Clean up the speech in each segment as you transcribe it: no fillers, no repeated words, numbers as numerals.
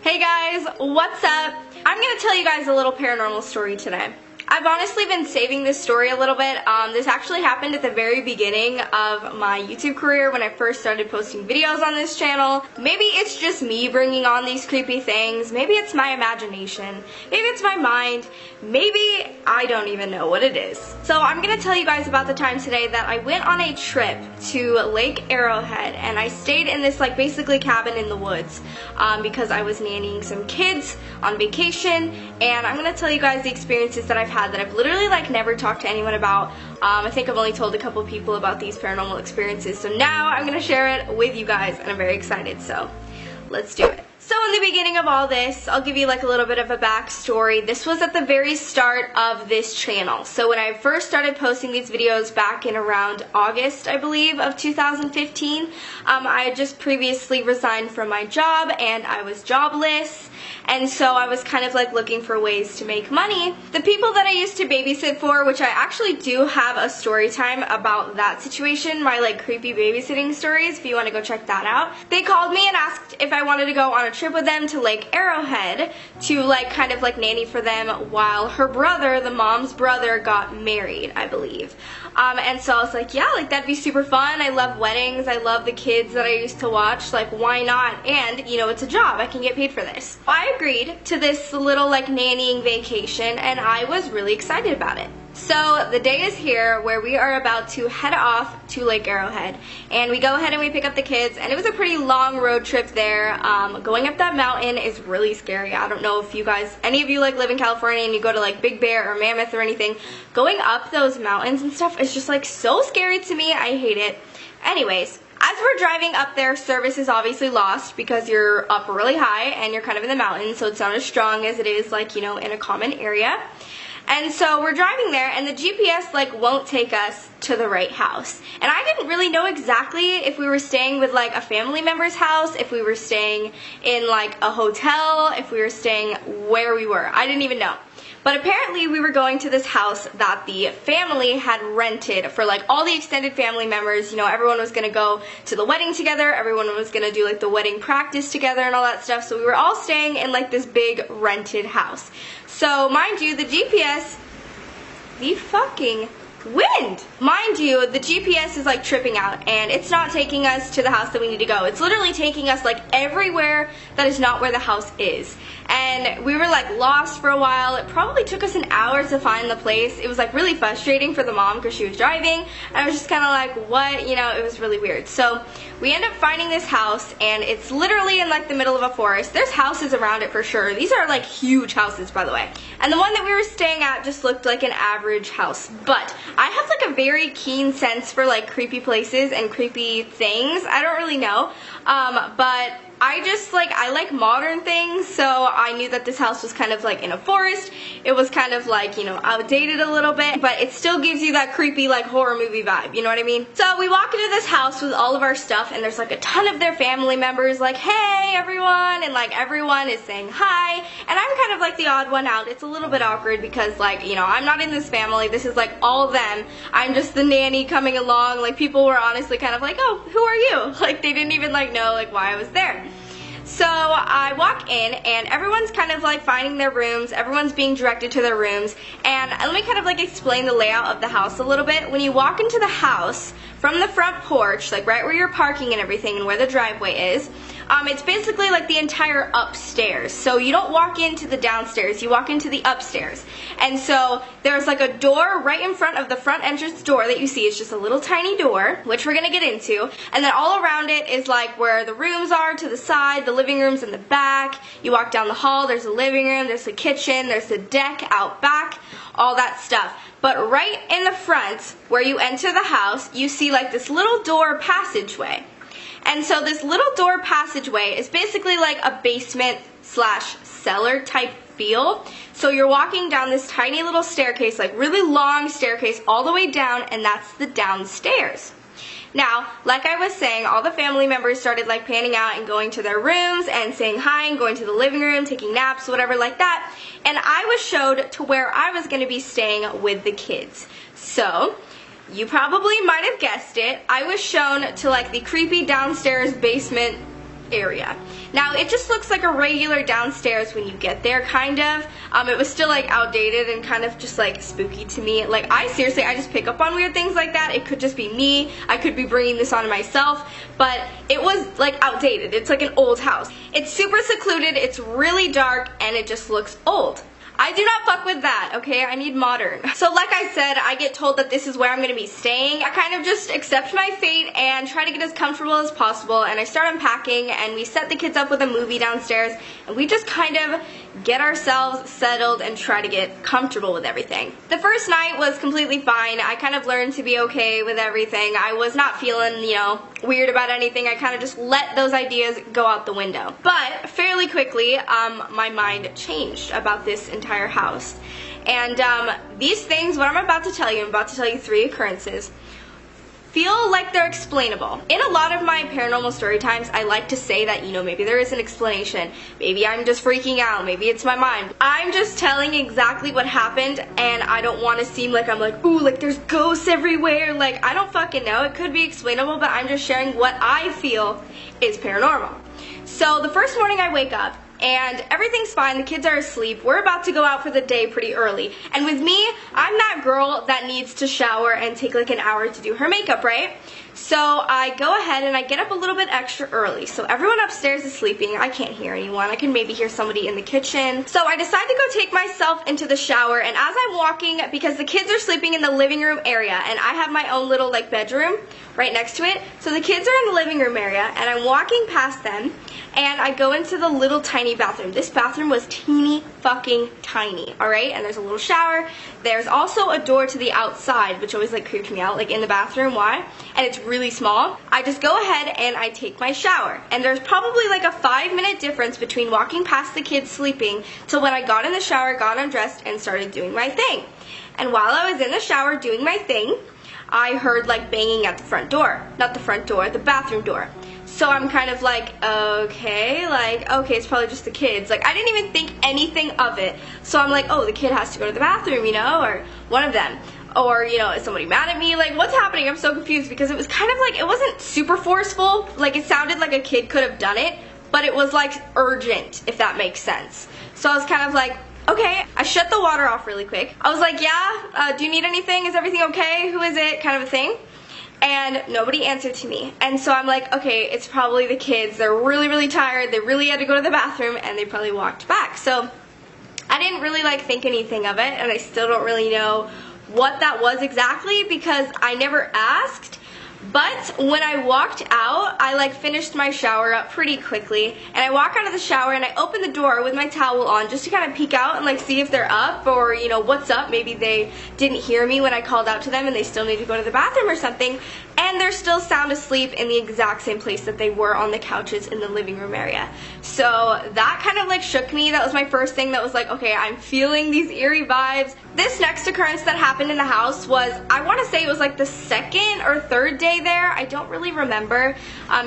Hey guys, what's up? I'm going to tell you guys a little paranormal story today. I've honestly been saving this story a little bit. This actually happened at the very beginning of my YouTube career when I first started posting videos on this channel. Maybe it's just me bringing on these creepy things. Maybe it's my imagination. Maybe it's my mind. Maybe I don't even know what it is. So I'm going to tell you guys about the time today that I went on a trip to Lake Arrowhead, and I stayed in this like basically cabin in the woods because I was nannying some kids on vacation, and I'm going to tell you guys the experiences that I've had that I've literally like never talked to anyone about. I think I've only told a couple people about these paranormal experiences, so now I'm going to share it with you guys, and I'm very excited, so let's do it. So in the beginning of all this, I'll give you like a little bit of a backstory. This was at the very start of this channel. So when I first started posting these videos back in around August, I believe, of 2015, I had just previously resigned from my job and I was jobless. And so I was kind of like looking for ways to make money. The people that I used to babysit for, which I actually do have a story time about that situation, my like creepy babysitting stories, if you want to go check that out. They called me and asked if I wanted to go on a trip with them to Lake Arrowhead to like kind of like nanny for them while her brother, the mom's brother, got married, I believe. And so I was like, yeah, like that'd be super fun. I love weddings. I love the kids that I used to watch. Like, why not? And, you know, it's a job. I can get paid for this. I agreed to this little like nannying vacation, and I was really excited about it. So the day is here where we are about to head off to Lake Arrowhead, and we go ahead and we pick up the kids, and it was a pretty long road trip there. Going up that mountain is really scary. I don't know if you guys, any of you like live in California and you go to like Big Bear or Mammoth or anything, going up those mountains and stuff is just like so scary to me. I hate it. Anyways, as we're driving up there, service is obviously lost because you're up really high and you're kind of in the mountains, so it's not as strong as it is like, you know, in a common area. And so we're driving there, and the GPS like won't take us to the right house. And I didn't really know exactly if we were staying with like a family member's house, if we were staying in like a hotel, if we were staying where we were. I didn't even know. But apparently we were going to this house that the family had rented for like all the extended family members. You know, everyone was going to go to the wedding together. Everyone was going to do like the wedding practice together and all that stuff. So we were all staying in like this big rented house. So mind you, the GPS, the fucking wind. Mind you, the GPS is like tripping out, and it's not taking us to the house that we need to go. It's literally taking us like everywhere that is not where the house is. And we were like lost for a while. It probably took us an hour to find the place. It was like really frustrating for the mom because she was driving, and I was just kind of like, what? You know, it was really weird. So we end up finding this house, and it's literally in like the middle of a forest. There's houses around it for sure. These are like huge houses, by the way. And the one that we were staying at just looked like an average house. But I have like a very keen sense for like creepy places and creepy things. I don't really know, but I like modern things, so I knew that this house was kind of like in a forest. It was kind of like, you know, outdated a little bit, but it still gives you that creepy like horror movie vibe, you know what I mean? So we walk into this house with all of our stuff, and there's like a ton of their family members like, hey everyone, and like everyone is saying hi, and I'm kind of like the odd one out. It's a little bit awkward because like, you know, I'm not in this family. This is like all of them. I'm just the nanny coming along. Like people were honestly kind of like, oh, who are you? Like they didn't even like know like why I was there. So I walk in, and everyone's kind of like finding their rooms. Everyone's being directed to their rooms. And let me kind of like explain the layout of the house a little bit. When you walk into the house from the front porch, like right where you're parking and everything and where the driveway is, it's basically like the entire upstairs. So you don't walk into the downstairs, you walk into the upstairs. And so there's like a door right in front of the front entrance door that you see. It's just a little tiny door, which we're gonna get into. And then all around it is like where the rooms are to the side, the living room's in the back. You walk down the hall, there's a living room, there's the kitchen, there's the deck out back, all that stuff. But right in the front, where you enter the house, you see like this little door passageway. And so this little door passageway is basically like a basement slash cellar type feel. So you're walking down this tiny little staircase, like really long staircase all the way down, and that's the downstairs. Now, like I was saying, all the family members started like panning out and going to their rooms and saying hi and going to the living room, taking naps, whatever like that. And I was showed to where I was going to be staying with the kids. So you probably might have guessed it. I was shown to like the creepy downstairs basement area. Now it just looks like a regular downstairs when you get there, kind of. It was still like outdated and kind of just like spooky to me. Like I just pick up on weird things like that. It could just be me. I could be bringing this on myself, but it was like outdated. It's like an old house. It's super secluded, it's really dark, and it just looks old. I do not fuck with that, okay? I need modern. So like I said, I get told that this is where I'm gonna be staying. I kind of just accept my fate and try to get as comfortable as possible, and I start unpacking, and we set the kids up with a movie downstairs, and we just kind of get ourselves settled and try to get comfortable with everything. The first night was completely fine. I kind of learned to be okay with everything. I was not feeling, you know, weird about anything. I kind of just let those ideas go out the window. But fairly quickly, my mind changed about this entire house. And these things, what I'm about to tell you, I'm about to tell you 3 occurrences, feel like they're explainable. In a lot of my paranormal story times, I like to say that, you know, maybe there is an explanation. Maybe I'm just freaking out. Maybe it's my mind. I'm just telling exactly what happened, and I don't want to seem like I'm like, ooh, like there's ghosts everywhere. Like, I don't fucking know. It could be explainable, but I'm just sharing what I feel is paranormal. So the first morning I wake up, and everything's fine, the kids are asleep, we're about to go out for the day pretty early. And with me, I'm that girl that needs to shower and take like an hour to do her makeup, right? So I go ahead and I get up a little bit extra early. So everyone upstairs is sleeping, I can't hear anyone, I can maybe hear somebody in the kitchen. So I decide to go take myself into the shower, and as I'm walking, because the kids are sleeping in the living room area, and I have my own little like bedroom right next to it. So the kids are in the living room area, and I'm walking past them, and I go into the little tiny bathroom. This bathroom was teeny fucking tiny, alright? And there's a little shower. There's also a door to the outside, which always like creeped me out, like in the bathroom. Why? And it's really small. I just go ahead and I take my shower. And there's probably like a 5-minute difference between walking past the kids sleeping to when I got in the shower, got undressed, and started doing my thing. And while I was in the shower doing my thing, I heard like banging at the front door. Not the front door, the bathroom door. So I'm kind of like, okay, it's probably just the kids. Like, I didn't even think anything of it. So I'm like, oh, the kid has to go to the bathroom, you know, or one of them. Or, you know, is somebody mad at me? Like, what's happening? I'm so confused because it was kind of like, it wasn't super forceful. Like, it sounded like a kid could have done it, but it was like urgent, if that makes sense. So I was kind of like, okay. I shut the water off really quick. I was like, yeah, do you need anything? Is everything okay? Who is it? Kind of a thing. And nobody answered to me. And so I'm like, okay, it's probably the kids. They're really, really tired. They really had to go to the bathroom, and they probably walked back. So I didn't really like think anything of it, and I still don't really know what that was exactly because I never asked. But when I walked out, I like finished my shower up pretty quickly, and I walk out of the shower and I open the door with my towel on just to kind of peek out and like see if they're up or, you know, what's up. Maybe they didn't hear me when I called out to them and they still need to go to the bathroom or something, and they're still sound asleep in the exact same place that they were on the couches in the living room area. So that kind of like shook me. That was my first thing that was like, okay, I'm feeling these eerie vibes. This next occurrence that happened in the house was, I want to say it was like the 2nd or 3rd day there. I don't really remember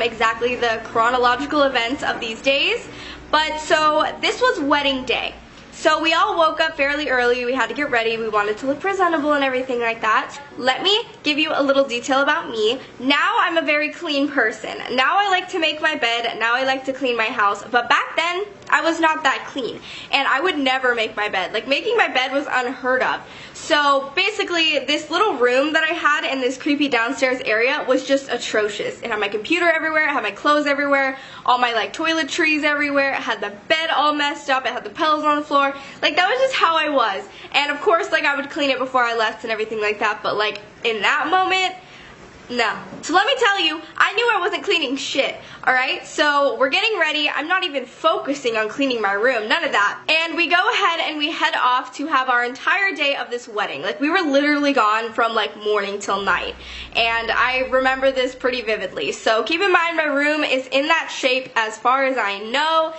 exactly the chronological events of these days. But so this was wedding day. So we all woke up fairly early, we had to get ready, we wanted to look presentable and everything like that. Let me give you a little detail about me. Now I'm a very clean person. Now I like to make my bed, now I like to clean my house, but back then I was not that clean. And I would never make my bed. Like, making my bed was unheard of. So basically, this little room that I had in this creepy downstairs area was just atrocious. It had my computer everywhere, it had my clothes everywhere, all my like toiletries everywhere, it had the bed all messed up, it had the pillows on the floor. Like, that was just how I was. And of course, like, I would clean it before I left and everything like that, but like, in that moment, no. So let me tell you, I knew I wasn't cleaning shit, alright? So we're getting ready. I'm not even focusing on cleaning my room, none of that. And we go ahead and we head off to have our entire day of this wedding. Like, we were literally gone from like morning till night. And I remember this pretty vividly. So keep in mind, my room is in that shape as far as I know.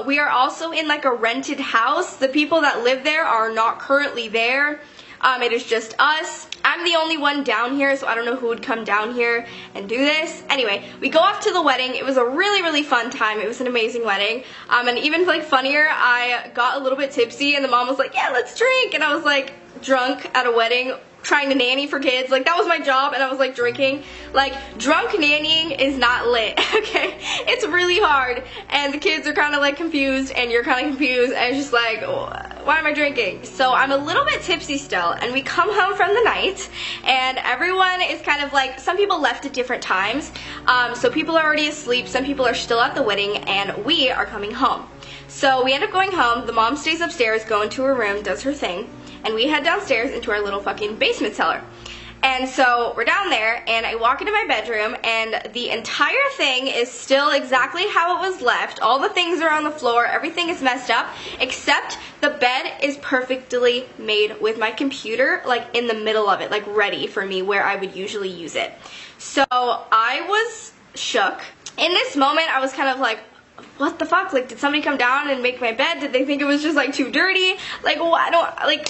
We are also in like a rented house. The people that live there are not currently there. It is just us. I'm the only one down here, so I don't know who would come down here and do this. Anyway, we go off to the wedding. It was a really, really fun time. It was an amazing wedding. And even like funnier, I got a little bit tipsy and the mom was like, yeah, let's drink. And I was like drunk at a wedding. trying to nanny for kids. Like, that was my job, and I was like drinking. Like, drunk nannying is not lit, okay? It's really hard, and the kids are kind of like confused, and you're kind of confused, and it's just like, why am I drinking? So I'm a little bit tipsy still, and we come home from the night, and everyone is kind of like, some people left at different times, so people are already asleep, some people are still at the wedding, and we are coming home. So we end up going home, the mom stays upstairs, going to her room, does her thing, and we head downstairs into our little fucking basement cellar. And so we're down there, and I walk into my bedroom, and the entire thing is still exactly how it was left. All the things are on the floor, everything is messed up, except the bed is perfectly made with my computer, like, in the middle of it, like, ready for me where I would usually use it. So I was shook. In this moment, I was kind of like, what the fuck? Like, did somebody come down and make my bed? Did they think it was just, like, too dirty? Like, well, I don't, like...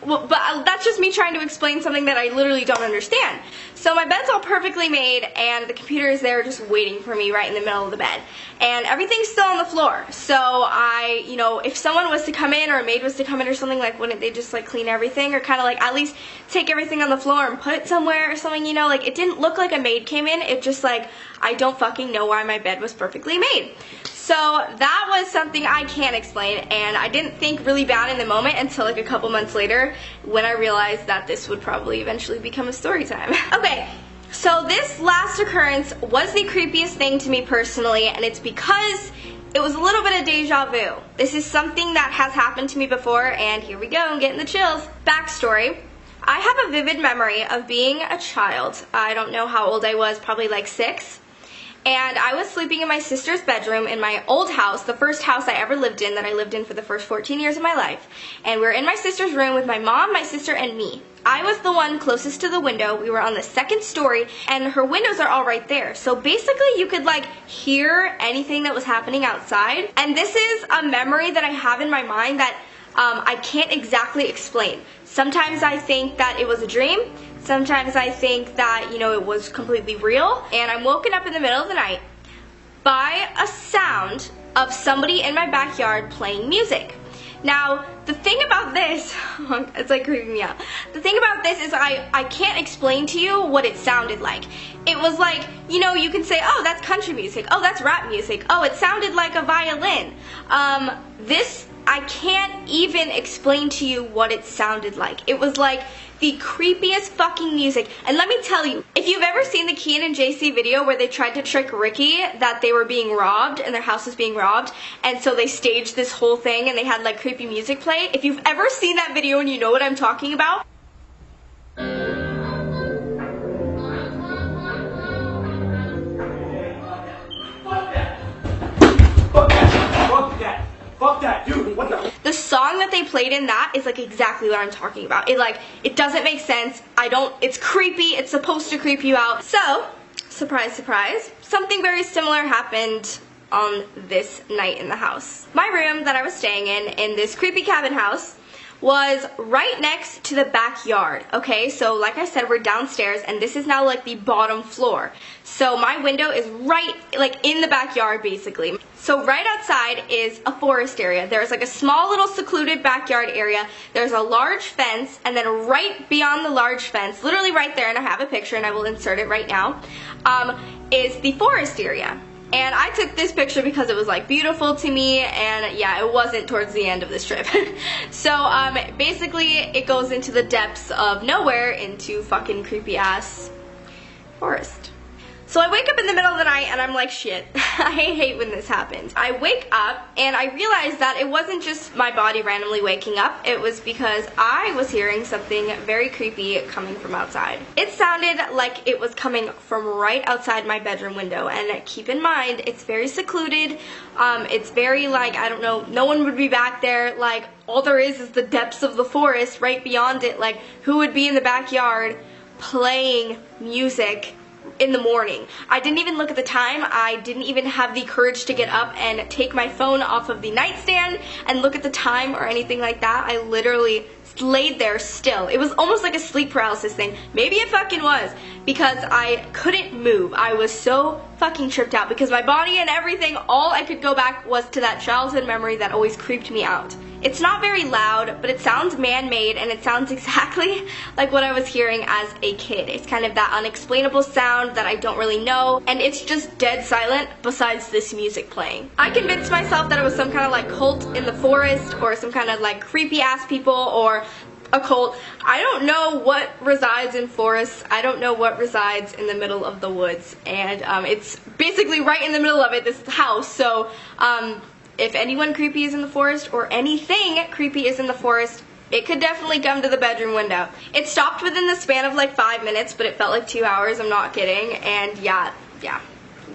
Well, but that's just me trying to explain something that I literally don't understand. So my bed's all perfectly made, and the computer is there just waiting for me right in the middle of the bed. And everything's still on the floor. So I, you know, if someone was to come in or a maid was to come in or something, like, wouldn't they just, like, clean everything? Or kind of, like, at least take everything on the floor and put it somewhere or something, you know? Like, it didn't look like a maid came in. It just, like, I don't fucking know why my bed was perfectly made. So that was something I can't explain, and I didn't think really bad in the moment until like a couple months later when I realized that this would probably eventually become a story time. Okay, so this last occurrence was the creepiest thing to me personally, and it's because it was a little bit of deja vu. This is something that has happened to me before, and here we go, I'm getting the chills. Backstory. I have a vivid memory of being a child. I don't know how old I was, probably like 6. And I was sleeping in my sister's bedroom in my old house, the first house I ever lived in, that I lived in for the first 14 years of my life. And we were in my sister's room with my mom, my sister, and me. I was the one closest to the window. We were on the 2nd story, and her windows are all right there. So basically, you could like hear anything that was happening outside. And this is a memory that I have in my mind that I can't exactly explain. Sometimes I think that it was a dream. Sometimes I think that, you know, it was completely real, and I'm woken up in the middle of the night by a sound of somebody in my backyard playing music. Now, the thing about this, it's like creeping me out. The thing about this is I can't explain to you what it sounded like. It was like, you know, you can say, oh, that's country music. Oh, that's rap music. Oh, it sounded like a violin. I can't even explain to you what it sounded like. It was like the creepiest fucking music. And let me tell you, if you've ever seen the Kian and JC video where they tried to trick Ricky that they were being robbed and their house was being robbed, and so they staged this whole thing and they had like creepy music play, if you've ever seen that video and you know what I'm talking about, fuck that, dude, what the? The song that they played in that is like exactly what I'm talking about. It doesn't make sense. It's creepy. It's supposed to creep you out. So, surprise, surprise, something very similar happened on this night in the house. My room that I was staying in this creepy cabin house, was right next to the backyard, okay? So like I said, we're downstairs, and this is now like the bottom floor. So my window is right, like in the backyard, basically. So right outside is a forest area. There's like a small little secluded backyard area. There's a large fence, and then right beyond the large fence, literally right there, and I have a picture and I will insert it right now, is the forest area. And I took this picture because it was like beautiful to me, and yeah, it wasn't towards the end of this trip. So basically it goes into the depths of nowhere into fucking creepy ass forest. So I wake up in the middle of the night and I'm like, shit, I hate when this happens. I wake up and I realize that it wasn't just my body randomly waking up, it was because I was hearing something very creepy coming from outside. It sounded like it was coming from right outside my bedroom window, and keep in mind, it's very secluded, it's very like, I don't know, no one would be back there, like all there is the depths of the forest right beyond it, like who would be in the backyard playing music in the morning. I didn't even look at the time. I didn't even have the courage to get up and take my phone off of the nightstand and look at the time or anything like that. I literally laid there still. It was almost like a sleep paralysis thing. Maybe it fucking was, because I couldn't move. I was so fucking tripped out because my body and everything, all I could go back was to that childhood memory that always creeped me out. It's not very loud, but it sounds man-made, and it sounds exactly like what I was hearing as a kid. It's kind of that unexplainable sound that I don't really know, and it's just dead silent besides this music playing. I convinced myself that it was some kind of like cult in the forest, or some kind of like creepy ass people, or a cult. I don't know what resides in forests. I don't know what resides in the middle of the woods, and it's basically right in the middle of it, this house. So if anyone creepy is in the forest, or anything creepy is in the forest, it could definitely come to the bedroom window. It stopped within the span of like 5 minutes, but it felt like 2 hours, I'm not kidding, and yeah,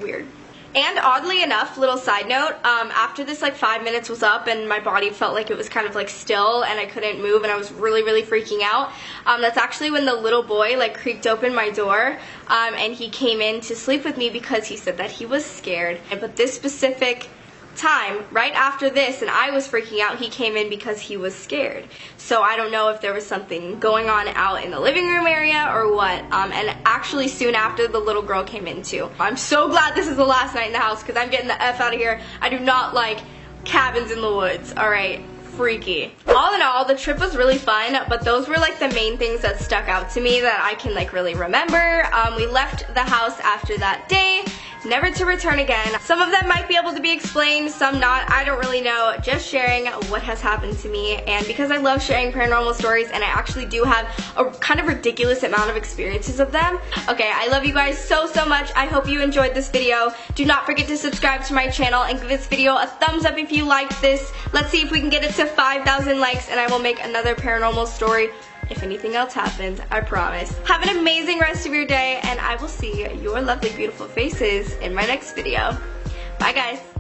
weird. And oddly enough, little side note, after this like 5 minutes was up and my body felt like it was kind of like still and I couldn't move and I was really freaking out, that's actually when the little boy like creaked open my door, and he came in to sleep with me because he said that he was scared. But this specific time, right after this, and I was freaking out, he came in because he was scared. So I don't know if there was something going on out in the living room area or what, and actually soon after the little girl came in too. I'm so glad this is the last night in the house because I'm getting the F out of here. I do not like cabins in the woods, alright? Freaky. All in all, the trip was really fun, but those were like the main things that stuck out to me that I can like really remember. We left the house after that day, never to return again. Some of them might be able to be explained, some not. I don't really know. Just sharing what has happened to me, and because I love sharing paranormal stories and I actually do have a kind of ridiculous amount of experiences of them. Okay, I love you guys so much. I hope you enjoyed this video. Do not forget to subscribe to my channel and give this video a thumbs up if you liked this. Let's see if we can get it to 5,000 likes and I will make another paranormal story if anything else happens, I promise. Have an amazing rest of your day, and I will see your lovely, beautiful faces in my next video. Bye, guys.